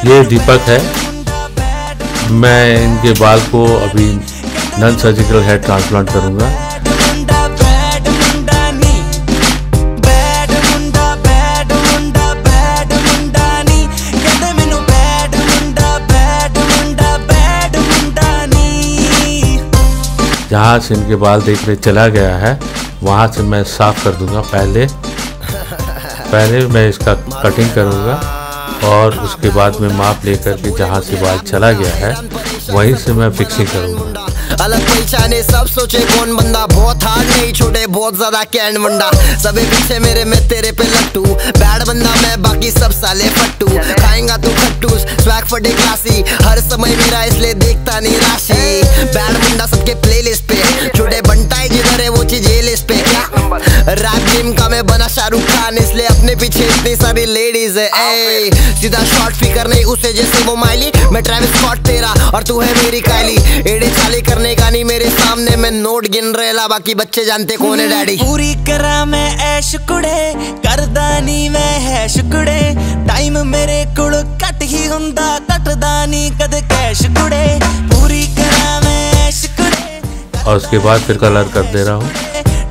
ये दीपक है। मैं इनके बाल को अभी नॉन सर्जिकल हेयर ट्रांसप्लांट करूँगा। जहाँ से इनके बाल देखने चला गया है वहाँ से मैं साफ कर दूंगा। पहले मैं इसका कटिंग करूँगा और उसके बाद में माप लेकर के जहाँ से बाल चला गया है वहीं से मैं फिक्सिंग करूँगा। अलग पहचाने सब सोचे कौन बंदा, बहुत हार्ड नहीं छोटे बहुत ज्यादा कैंड बंदा। सभी पीछे मेरे में तेरे पे लट्टू, बैड बंदा मैं बाकी सब साले फट्टू। खाएंगा तू खट्टूस स्वैग फटे क्लासी, हर समय मेरा इसलिए देखता नहीं राशि। बैड बंदा सबके प्लेलिस्ट पे, छोटे बनता है जिधर है वो चीज ये लिस्ट पे। क्या रैप गेम का मैं बना शाहरुख खान, इसलिए अपने पीछे इतनी सारी लेडीज है। ए सीधा शॉर्ट फिकर नहीं उसे जैसे वो माइली, मैं ट्रेविस स्कॉट तेरा और तू है मेरी कायली। एड़े चाले करने का नहीं मेरे सामने, मैं नोट गिन रेला बाकी बच्चे जानते कौन है डैडी। पूरी करा मैं ऐश कुड़े, करदा नहीं मैं हैश कुड़े। टाइम मेरे कोल कट ही हुंदा, कटदा नहीं कद कैश कुड़े। पूरी करा मैं ऐश कुड़े और उसके बाद फिर कलर कर दे रहा हूँ।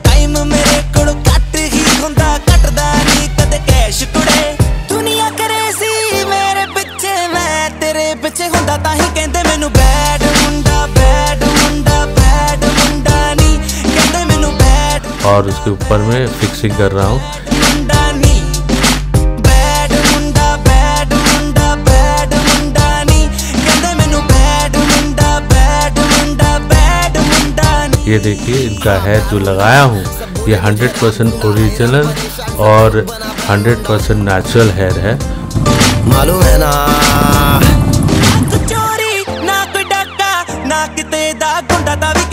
टाइम मेरे कोल कट ही हुंदा, कटदा नहीं कद कैश कुड़े। दुनिया करे सी मेरे पीछे, मैं तेरे पीछे हुंदा ताही कहंदे मैनू बैड मुंडा, बैड मुंडा, बैड मुंडा नी कहंदे मैनू बैड। और उसके ऊपर में फिक्सिंग कर रहा हूँ। मुंडा नी बैड मुंडा, बैड मुंडा, बैड मुंडा नी कहंदे मैनू बैड मुंडा, बैड मुंडा, बैड मुंडा नी। ये देखिए इनका हेयर जो लगाया हूँ ये 100% ओरिजिनल और 100% नेचुरल हेयर है। मालूम है ना चोरी ना कोई डाका ना किते दा गुंडा दा भी